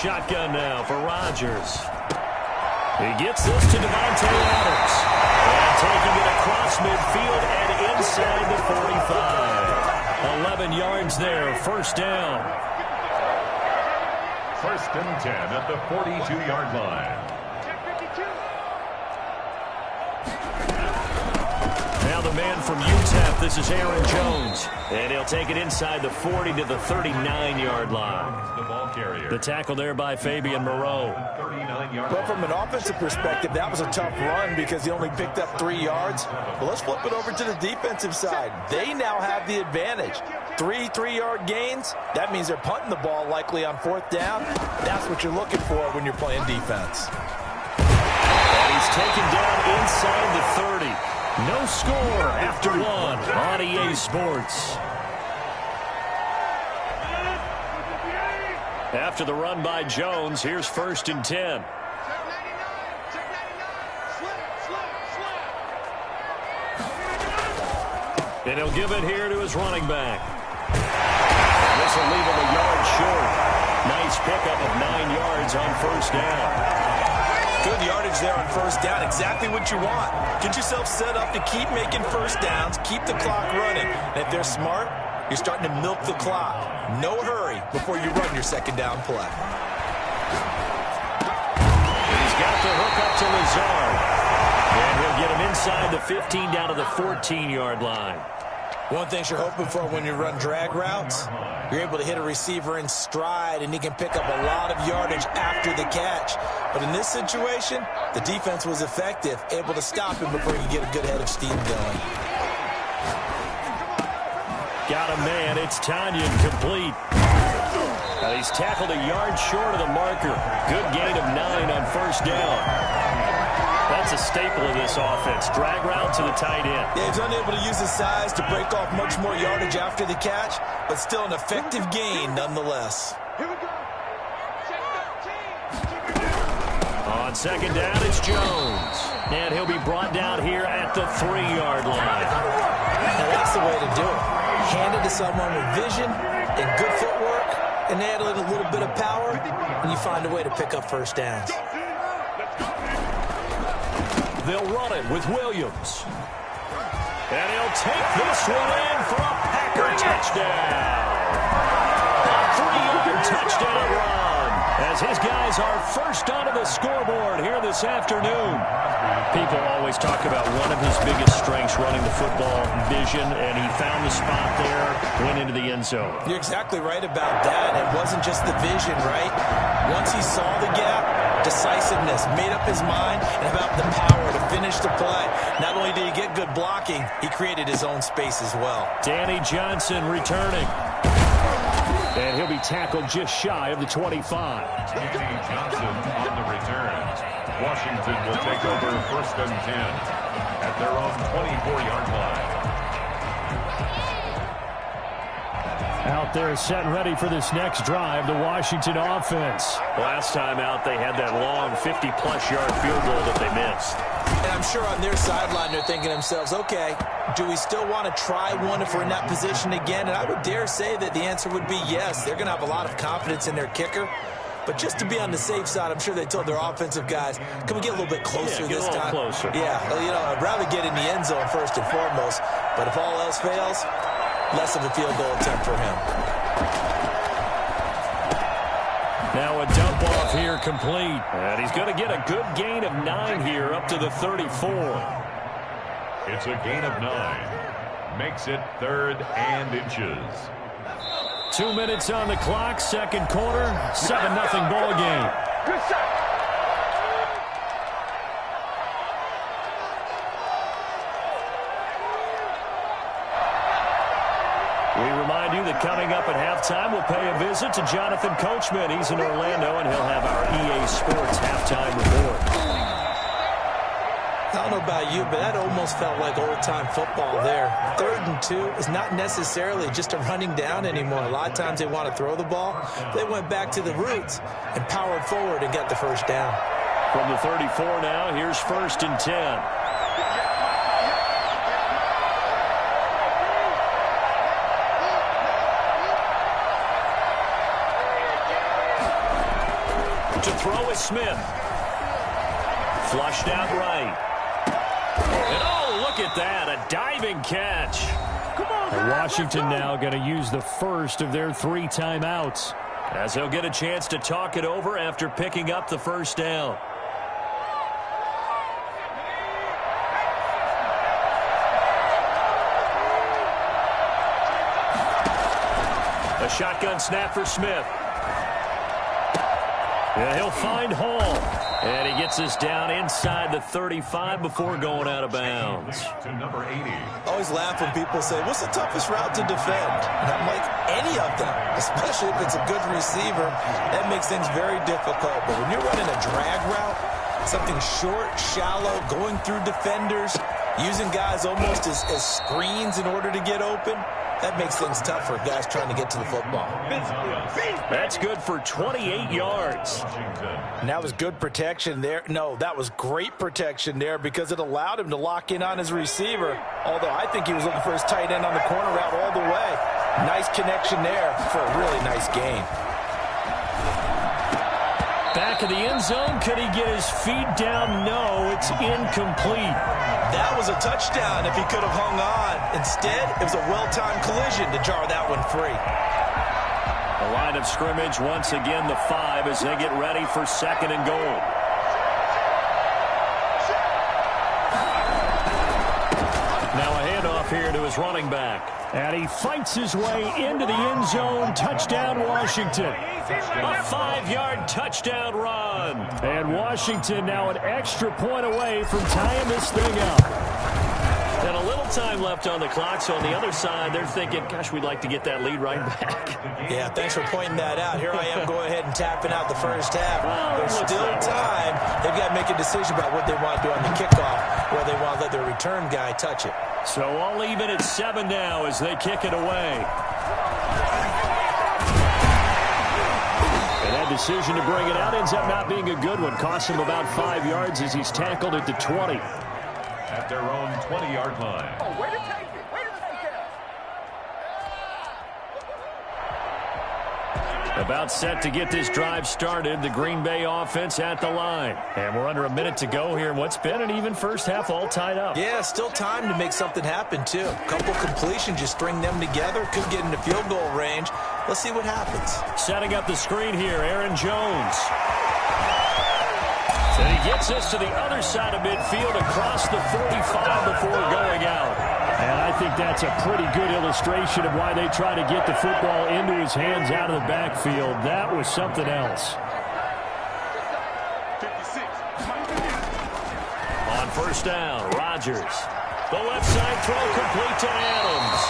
shotgun now for Rodgers. He gets this to Devontae Adams. And taking it across midfield and inside the 45. 11 yards there, first down. First and 10 at the 42-yard line. Now the man from UTEP, this is Aaron Jones. And he'll take it inside the 40 to the 39-yard line. The ball carrier. The tackle there by Fabian Moreau. But from an offensive perspective, that was a tough run because he only picked up 3 yards. But let's flip it over to the defensive side. They now have the advantage. 3 3-yard gains. That means they're punting the ball likely on 4th down. That's what you're looking for when you're playing defense. And he's taken down inside the 30. No score after 1 on EA Sports. After the run by Jones, here's first and 10. And he'll give it here to his running back. This will leave him a yard short. Nice pickup of 9 yards on first down. Good yardage there on first down. Exactly what you want. Get yourself set up to keep making first downs, keep the clock running. And if they're smart, you're starting to milk the clock. No hurry before you run your second down play. He's got the hook up to Lazard. And he'll get him inside the 15 down to the 14-yard line. One thing you're hoping for when you run drag routes, you're able to hit a receiver in stride, and he can pick up a lot of yardage after the catch. But in this situation, the defense was effective, able to stop him before he could get a good head of steam going. Got a man. It's Tanyan complete. And he's tackled a yard short of the marker. Good gain of 9 on first down. That's a staple of this offense. Drag route to the tight end. Yeah, he's unable to use his size to break off much more yardage after the catch, but still an effective gain nonetheless. On second down, it's Jones. And he'll be brought down here at the 3-yard line. Now that's the way to do it. Hand it to someone with vision and good footwork, enable it a little bit of power, and you find a way to pick up first downs. They'll run it with Williams. And he'll take this one in for a Packer touchdown. A 3-yard touchdown run as his guys are first onto the scoreboard here this afternoon. People always talk about one of his biggest strengths running the football, vision, and he found the spot there, went into the end zone. You're exactly right about that. It wasn't just the vision, right? Once he saw the gap, decisiveness, made up his mind, and about the power to finish the play. Not only did he get good blocking, he created his own space as well. Danny Johnson returning. And he'll be tackled just shy of the 25. Danny Johnson on the return. Washington will take over first and 10 at their own 24-yard line. Out there set and ready for this next drive, the Washington offense. Last time out, they had that long 50-plus yard field goal that they missed. And I'm sure on their sideline, they're thinking to themselves, okay, do we still want to try one if we're in that position again? And I would dare say that the answer would be yes. They're going to have a lot of confidence in their kicker. But just to be on the safe side, I'm sure they told their offensive guys, can we get a little bit closer this time? Closer. Yeah, you know, I'd rather get in the end zone first and foremost. But if all else fails, less of a field goal attempt for him. Now a dump off here complete. And he's going to get a good gain of 9 here up to the 34. It's a gain of 9. Makes it 3rd and inches. 2 minutes on the clock, second quarter, 7-0 ball game. Good shot. We remind you that coming up at halftime, we'll pay a visit to Jonathan Coachman. He's in Orlando, and he'll have our EA Sports halftime report. I don't know about you, but that almost felt like old-time football there. 3rd and 2 is not necessarily just a running down anymore. A lot of times they want to throw the ball. They went back to the roots and powered forward and got the first down. From the 34 now, here's first and 10. To throw is Smith. Flushed out right. And oh, look at that, a diving catch. And Washington now going to use the first of their 3 timeouts, as they'll get a chance to talk it over after picking up the first down. A shotgun snap for Smith. And he'll find Hall. And he gets us down inside the 35 before going out of bounds. To number 80. Always laugh when people say, what's the toughest route to defend? And I'm like, any of them, especially if it's a good receiver. That makes things very difficult. But when you're running a drag route, something short, shallow, going through defenders, using guys almost as screens in order to get open, that makes things tough for guys trying to get to the football. That's good for 28 yards. And that was good protection there. No, that was great protection there because it allowed him to lock in on his receiver. Although I think he was looking for his tight end on the corner route all the way. Nice connection there for a really nice gain. Back of the end zone. Could he get his feet down? No, it's incomplete. That was a touchdown if he could have hung on. Instead, it was a well-timed collision to jar that one free. The line of scrimmage, once again, the 5 as they get ready for 2nd and goal. Now a handoff here to his running back. And he fights his way into the end zone. Touchdown, Washington. A 5-yard touchdown run. And Washington now an extra point away from tying this thing up. And a little time left on the clock, so on the other side, they're thinking, gosh, we'd like to get that lead right back. Yeah, thanks for pointing that out. Here I am going ahead and tapping out the first half. There's still time. They've got to make a decision about what they want to do on the kickoff, whether they want to let their return guy touch it. So all even at 7 now as they kick it away. And that decision to bring it out ends up not being a good one. Costs him about 5 yards as he's tackled at the 20. At their own 20-yard line. Oh, way to take it. Way to take it. About set to get this drive started. The Green Bay offense at the line. And we're under a minute to go here in what's been an even first half, all tied up. Yeah, still time to make something happen, too. A couple completions, just string them together. Could get into field goal range. Let's see what happens. Setting up the screen here, Aaron Jones. And he gets us to the other side of midfield across the 45 before going out. And I think that's a pretty good illustration of why they try to get the football into his hands out of the backfield. That was something else. On first down, Rodgers. The left side throw complete to Adams.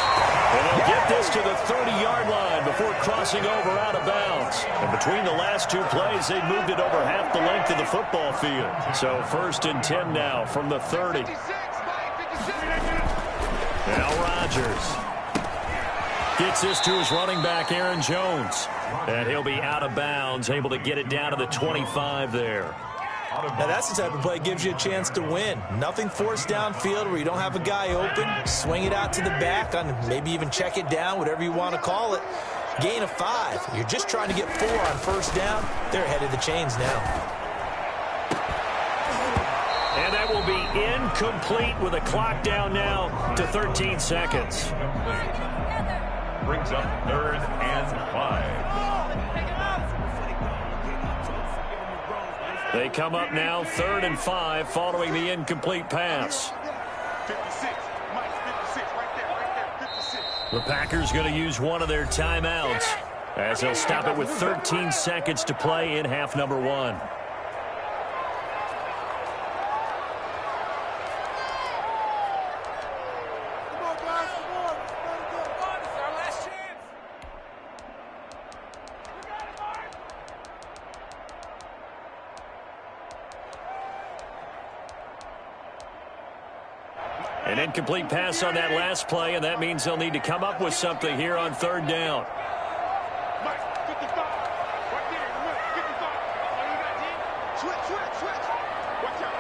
And he'll get this to the 30-yard line before crossing over out of bounds. And between the last 2 plays, they moved it over half the length of the football field. So 1st and 10 now from the 30. Now Rodgers gets this to his running back, Aaron Jones. And he'll be out of bounds, able to get it down to the 25 there. Now, that's the type of play that gives you a chance to win. Nothing forced downfield where you don't have a guy open. Swing it out to the back, on maybe even check it down, whatever you want to call it. Gain of 5. You're just trying to get 4 on first down. They're ahead of the chains now. And that will be incomplete with a clock down now to 13 seconds. Brings up 3rd and 5. They come up now 3rd and 5 following the incomplete pass. 56. Mike, 56. Right there. 56. The Packers going to use one of their timeouts as they'll stop it with 13 seconds to play in half number 1. An incomplete pass on that last play, and that means they'll need to come up with something here on 3rd down. Mike, 55. Right there. 55. Oh, you got D? Switch. Watch out.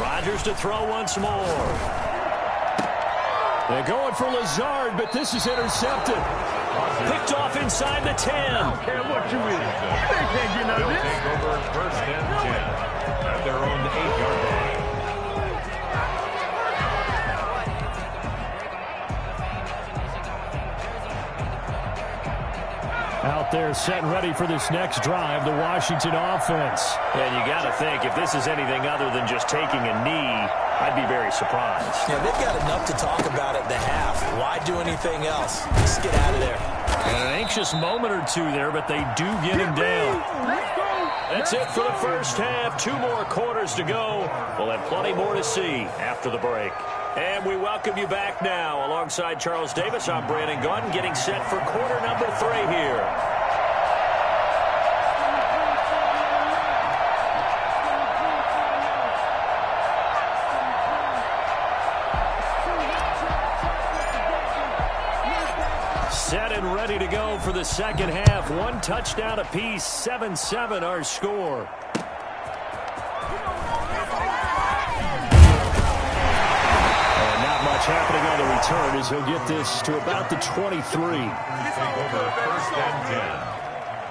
Rodgers to throw once more. They're going for Lazard, but this is intercepted. Picked off inside the 10. I don't care what you is. They can't get none of They'll this. take over first and 10 at their own 8-yard line. Out there set and ready for this next drive, the Washington offense. And you got to think, if this is anything other than just taking a knee, I'd be very surprised. Yeah, they've got enough to talk about at the half. Why do anything else? Just get out of there. And an anxious moment or two there, but they do get him down. That's it for the first half. 2 more quarters to go. We'll have plenty more to see after the break. And we welcome you back now. Alongside Charles Davis, I'm Brandon Gunn, getting set for quarter number 3 here. Set and ready to go for the second half. 1 touchdown apiece, 7-7 our score. Happening on the return as he'll get this to about the 23. Take over first and 10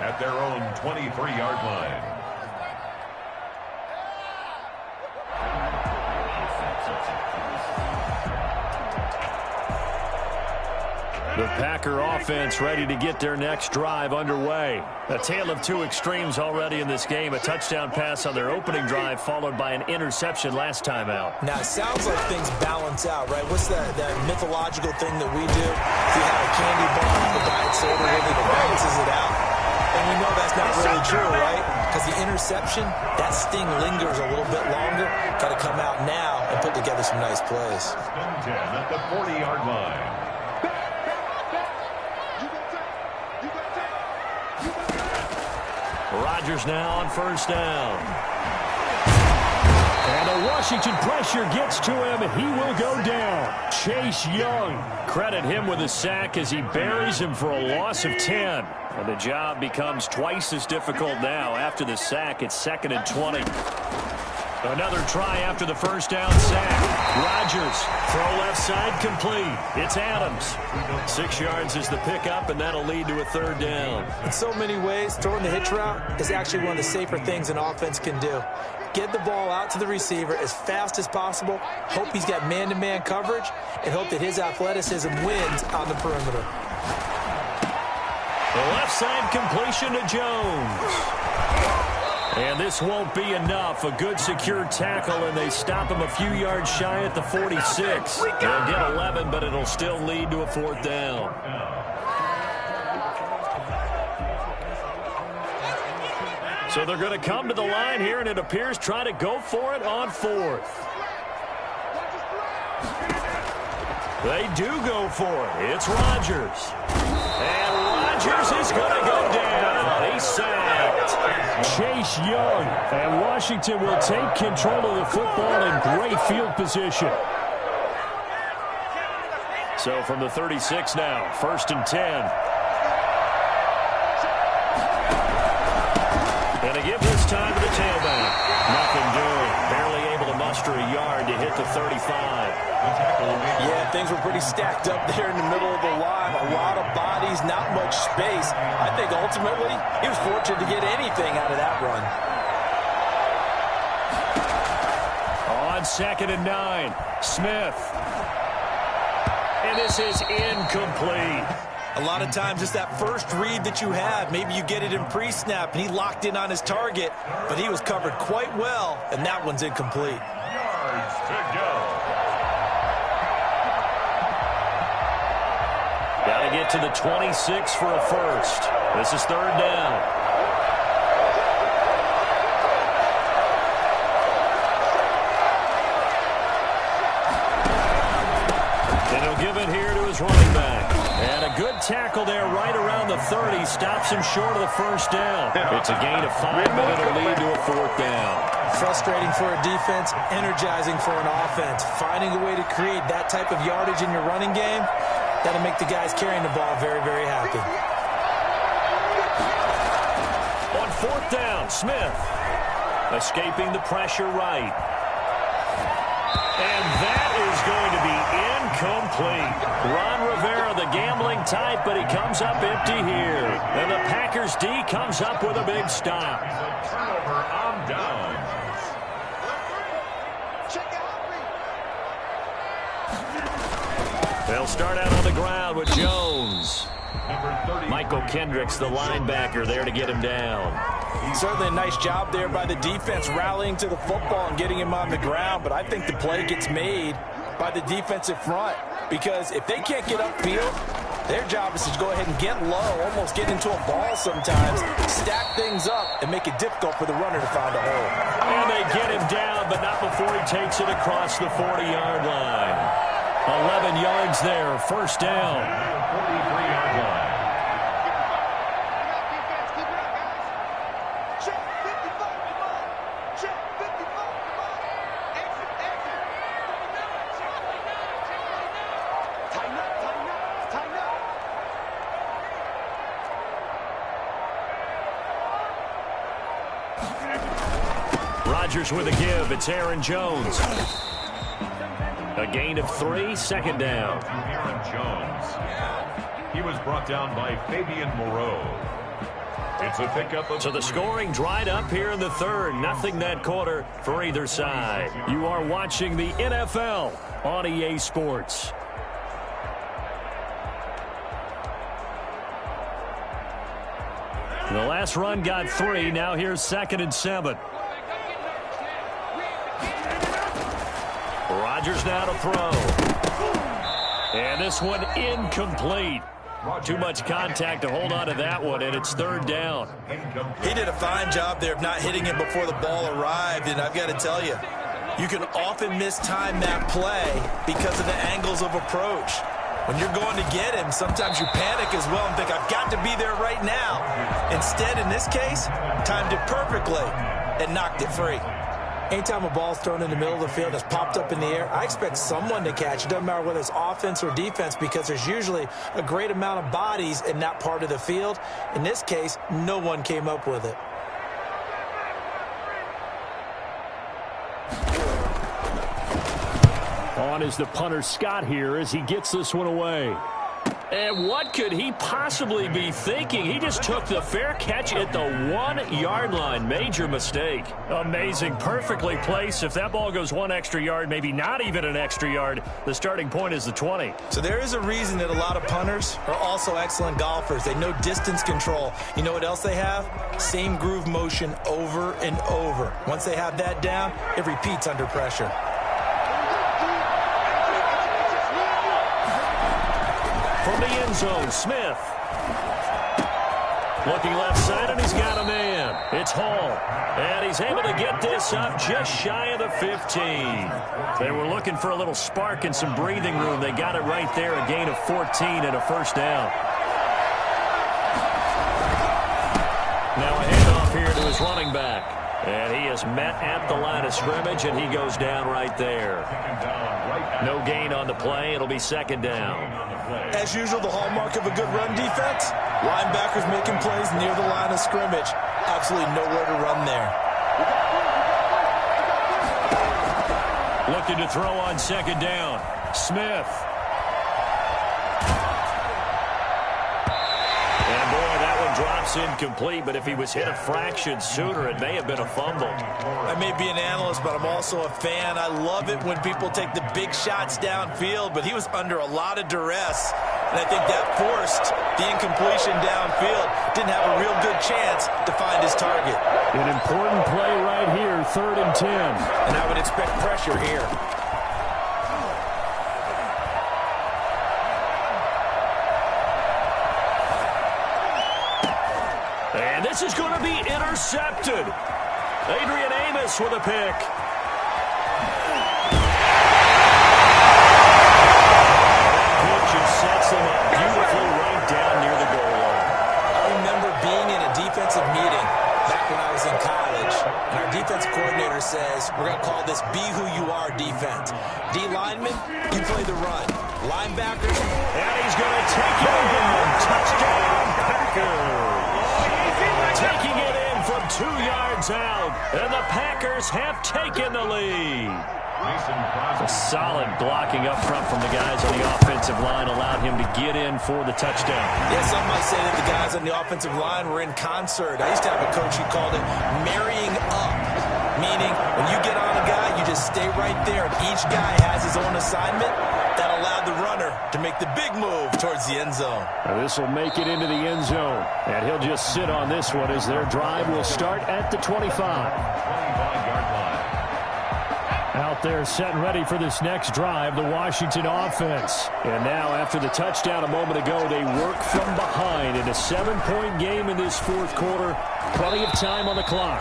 at their own 23-yard line. The Packer offense ready to get their next drive underway. A tale of 2 extremes already in this game. A touchdown pass on their opening drive followed by an interception last time out. Now, it sounds like things balance out, right? What's that mythological thing that we do? If you have a candy bar on the guy's shoulder with it, it balances it out. And we know that's not really true, right? Because the interception, that sting lingers a little bit longer. Got to come out now and put together some nice plays. 10 at the 40-yard line. Rodgers now on first down. And the Washington pressure gets to him. He will go down. Chase Young. Credit him with a sack as he buries him for a loss of 10. And the job becomes twice as difficult now. After the sack, it's 2nd and 20. Another try after the first down sack. Rodgers, throw left side complete. It's Adams. 6 yards is the pickup, and that'll lead to a 3rd down. In so many ways, throwing the hitch route is actually one of the safer things an offense can do. Get the ball out to the receiver as fast as possible, hope he's got man-to-man coverage, and hope that his athleticism wins on the perimeter. The left side completion to Jones. And this won't be enough. A good secure tackle, and they stop him a few yards shy at the 46. They'll get 11, but it'll still lead to a 4th down. So they're going to come to the line here, and it appears try to go for it on 4th. They do go for it. It's Rodgers. And Rodgers is going to go down. He's sacked. Chase Young. And Washington will take control of the football in great field position. So from the 36 now, 1st and 10. And a give this time to the tailback. Nothing doing. Barely able to muster a yard to hit the 35. Yeah, things were pretty stacked up there in the middle of the line. A lot of bodies, not much space. I think ultimately he was fortunate to get anything out of that run. On 2nd and 9, Smith. And this is incomplete. A lot of times it's that first read that you have. Maybe you get it in pre-snap, and he locked in on his target, but he was covered quite well, and that one's incomplete. Yards to go. Got to get to the 26 for a first. This is 3rd down. And he'll give it here to his running back. And a good tackle there right around the 30. Stops him short of the first down. It's a gain of 5, but it'll lead to a 4th down. Frustrating for a defense, energizing for an offense. Finding a way to create that type of yardage in your running game, that'll make the guys carrying the ball very, very happy. On 4th down, Smith. Escaping the pressure right. And that is going to be incomplete. Ron Rivera, the gambling type, but he comes up empty here. And the Packers D comes up with a big stop. Turnover on down. They'll start out on the ground with Jones. Michael Kendricks, the linebacker, there to get him down. Certainly a nice job there by the defense rallying to the football and getting him on the ground, but I think the play gets made by the defensive front because if they can't get upfield, their job is to go ahead and get low, almost get into a ball sometimes, stack things up, and make it difficult for the runner to find a hole. And they get him down, but not before he takes it across the 40-yard line. 11 yards there, first down. 43-yard line. Rodgers with a give. It's Aaron Jones. A gain of 3, second down. Aaron Jones. He was brought down by Fabian Moreau. It's a pickup of... So the scoring dried up here in the third. Nothing that quarter for either side. You are watching the NFL on EA Sports. The last run got 3. Now here's 2nd and 7. Rodgers now to throw. And this one incomplete. Too much contact to hold on to that one, and it's 3rd down. He did a fine job there of not hitting him before the ball arrived, and I've got to tell you, you can often mistime that play because of the angles of approach. When you're going to get him, sometimes you panic as well and think, I've got to be there right now. Instead, in this case, timed it perfectly and knocked it free. Anytime a ball's thrown in the middle of the field and it's popped up in the air, I expect someone to catch. It doesn't matter whether it's offense or defense because there's usually a great amount of bodies in that part of the field. In this case, no one came up with it. On is the punter Scott here as he gets this one away. And what could he possibly be thinking? He just took the fair catch at the 1-yard line. Major mistake. Amazing. Perfectly placed. If that ball goes 1 extra yard, maybe not even an extra yard, the starting point is the 20. So there is a reason that a lot of punters are also excellent golfers. They know distance control. You know what else they have? Same groove motion over and over. Once they have that down, it repeats under pressure. From the end zone, Smith. Looking left side, and he's got a man. It's Hall. And he's able to get this up just shy of the 15. They were looking for a little spark and some breathing room. They got it right there, a gain of 14 and a first down. Now a handoff here to his running back. And he is met at the line of scrimmage, and he goes down right there. No gain on the play. It'll be 2nd down. As usual, the hallmark of a good run defense, linebackers making plays near the line of scrimmage. Absolutely nowhere to run there. Looking to throw on 2nd down. Smith. And boy, that one drops incomplete, but if he was hit a fraction sooner, it may have been a fumble. I may be an analyst, but I'm also a fan. I love it when people take the big shots downfield, but he was under a lot of duress, and I think that forced the incompletion downfield. Didn't have a real good chance to find his target. An important play right here, 3rd and 10. And I would expect pressure here. And this is going to be intercepted. Adrian Amos with a pick. That pitch sets them up beautifully right down near the goal line. I remember being in a defensive meeting back when I was in college, and our defense coordinator says, we're going to call this Be Who You Are defense. D lineman, you play the run. Linebackers, and he's going to take it in. Touchdown, Packers. Taking it in from 2 yards out, and the Packers have taken the lead. A solid blocking up front from the guys on the offensive line allowed him to get in for the touchdown. Yeah, some might say that the guys on the offensive line were in concert. I used to have a coach who called it marrying up, meaning when you get on a guy, you just stay right there. And each guy has his own assignment that allowed the runner to make the big move towards the end zone. Now this will make it into the end zone, and he'll just sit on this one as their drive will start at the 25. 25-yard line. Out there set and ready for this next drive, the Washington offense. And now after the touchdown a moment ago, they work from behind in a 7-point game in this fourth quarter. Plenty of time on the clock.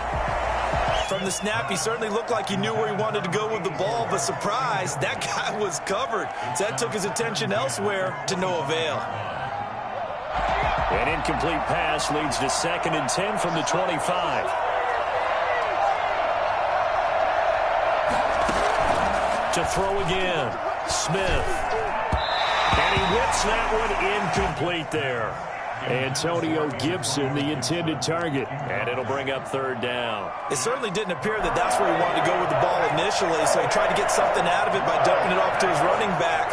From the snap, he certainly looked like he knew where he wanted to go with the ball, but surprise, that guy was covered. So that took his attention elsewhere to no avail. An incomplete pass leads to 2nd and 10 from the 25. To throw again, Smith. And he whips that one incomplete there. Antonio Gibson, the intended target. And it'll bring up 3rd down. It certainly didn't appear that that's where he wanted to go with the ball initially, so he tried to get something out of it by dumping it off to his running back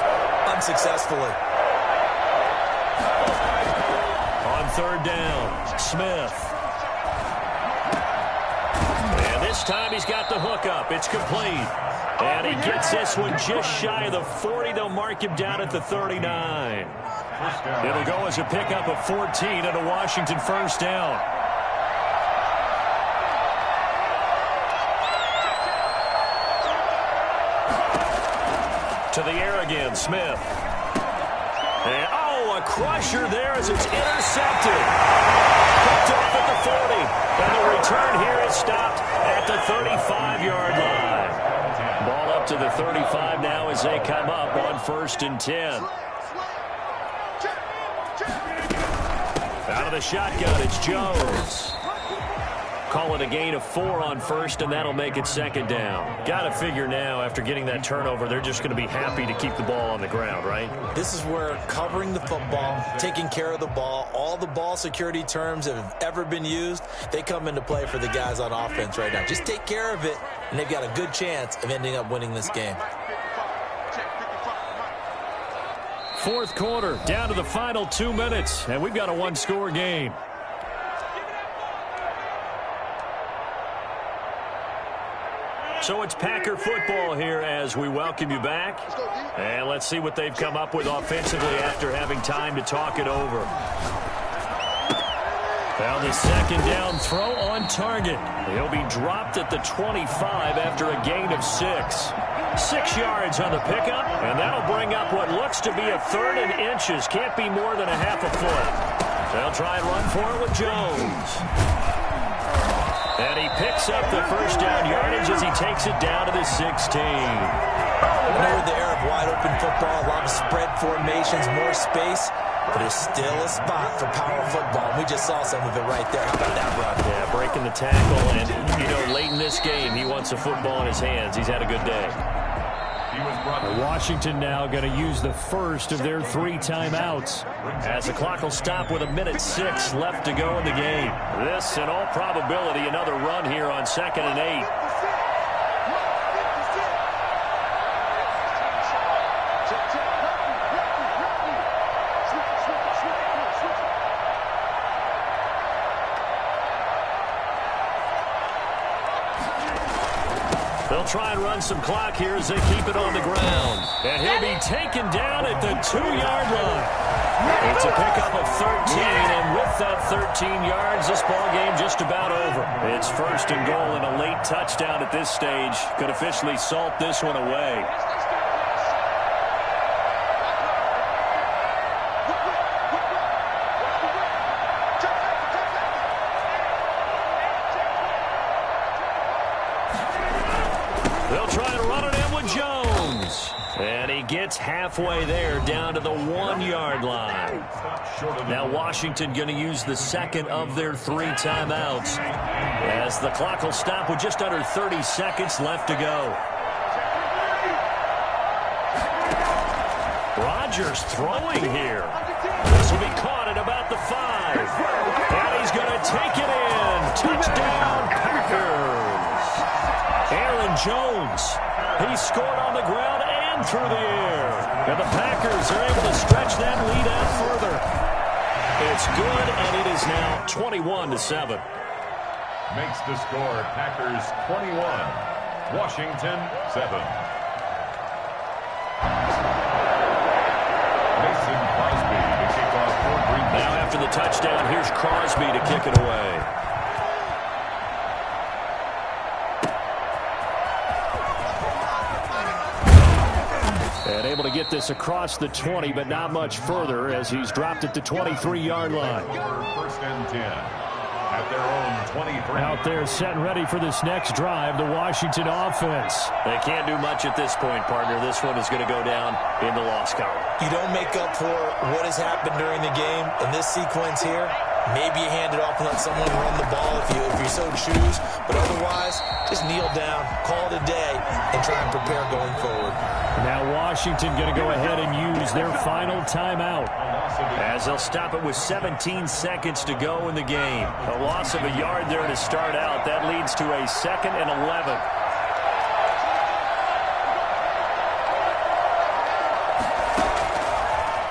unsuccessfully. On 3rd down, Smith. And this time he's got the hook up. It's complete. And he gets this one just shy of the 40. They'll mark him down at the 39. It'll go as a pickup of 14 and a Washington 1st down. To the air again, Smith. And, a crusher there as it's intercepted. Picked off at the 40. And the return here is stopped at the 35-yard line. Ball up to the 35 now as they come up on 1st and 10. Out of the shotgun, it's Jones. Call it a gain of 4 on 1st, and that'll make it 2nd down. Got to figure now, after getting that turnover, they're just going to be happy to keep the ball on the ground, right? This is where covering the football, taking care of the ball, all the ball security terms that have ever been used, they come into play for the guys on offense right now. Just take care of it, and they've got a good chance of ending up winning this game. 4th quarter, down to the final 2 minutes, and we've got a 1-score game. So it's Packer football here as we welcome you back. And let's see what they've come up with offensively after having time to talk it over. Found the 2nd down throw on target. He'll be dropped at the 25 after a gain of 6. 6 yards on the pickup, and that'll bring up what looks to be a 3rd and inches. Can't be more than a half a foot. They'll try and run for it with Jones. And he picks up the 1st down yardage as he takes it down to the 16. With the air of wide-open football, a lot of spread formations, more space, but there's still a spot for power football. We just saw some of it right there. How about that run? Yeah, breaking the tackle, and, late in this game, he wants the football in his hands. He's had a good day. Washington now going to use the first of their 3 timeouts, as the clock will stop with 1:06 left to go in the game. This, in all probability, another run here on 2nd and 8. They'll try and run some clock here as they keep it on the ground. And he'll be taken down at the 2-yard line. It's a pickup of 13, and with that 13 yards, this ball game just about over. It's 1st and goal, and a late touchdown at this stage could officially salt this one away. Gets halfway there, down to the 1-yard line. Now Washington going to use the 2nd of their 3 timeouts, as the clock will stop with just under 30 seconds left to go. Rodgers throwing here. This will be caught at about the 5. And he's He's going to take it in. Touchdown, Packers. Aaron Jones. He scored on the ground and through the air. And the Packers are able to stretch that lead out further. It's good, and it is now 21-7. Makes the score Packers 21, Washington 7. Mason Crosby to kick off for Green Bay. Now after the touchdown, here's Crosby to kick it away. And able to get this across the 20, but not much further as he's dropped at the 23-yard line. First and 10 at their own 23. Out there set and ready for this next drive, the Washington offense. They can't do much at this point, partner. This one is going to go down in the loss column. You don't make up for what has happened during the game in this sequence here. Maybe you hand it off and let someone run the ball if you so choose. But otherwise, just kneel down, call it a day, and try and prepare going forward. Now Washington going to go ahead and use their final timeout, as they'll stop it with 17 seconds to go in the game. A loss of a yard there to start out. That leads to a 2nd and 11.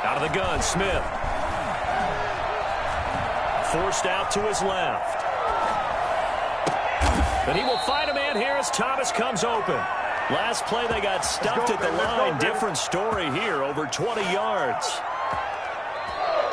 Out of the gun, Smith. Forced out to his left. And he will find a man here as Thomas comes open. Last play, they got stuffed at the line. Different story here, over 20 yards.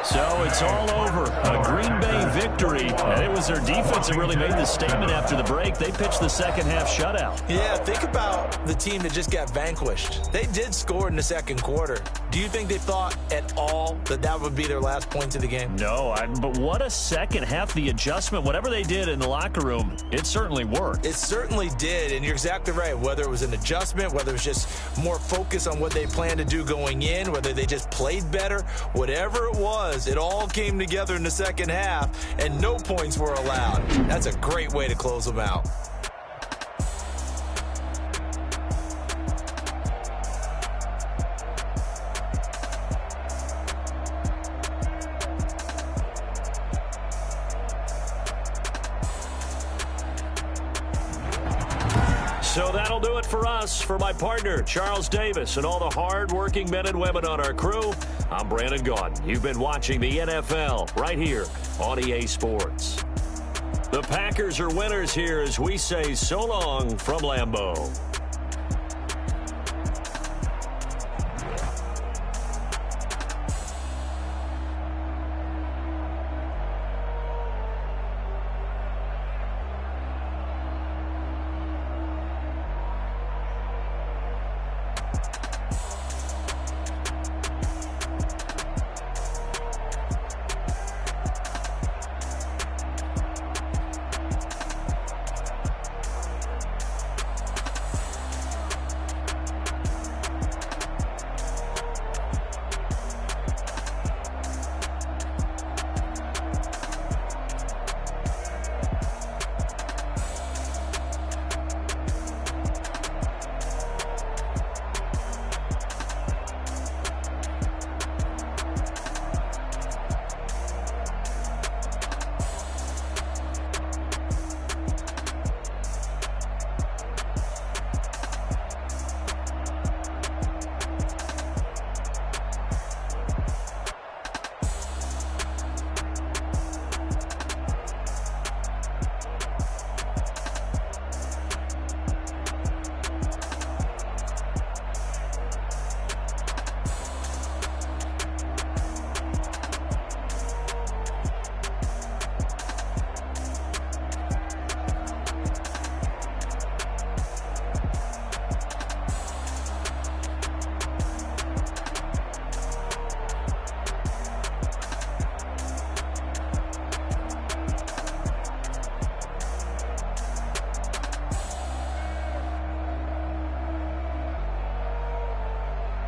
So it's all over. A Green Bay victory. And it was their defense that really made the statement after the break. They pitched the second half shutout. Yeah, think about the team that just got vanquished. They did score in the second quarter. Do you think they thought at all that that would be their last points of the game? No, but what a second half. The adjustment, whatever they did in the locker room, it certainly worked. It certainly did, and you're exactly right. Whether it was an adjustment, whether it was just more focus on what they planned to do going in, whether they just played better, whatever it was, it all came together in the second half, and no points were allowed. That's a great way to close them out. So that'll do it for us. For my partner, Charles Davis, and all the hard-working men and women on our crew, I'm Brandon Gaudin. You've been watching the NFL right here on EA Sports. The Packers are winners here as we say so long from Lambeau.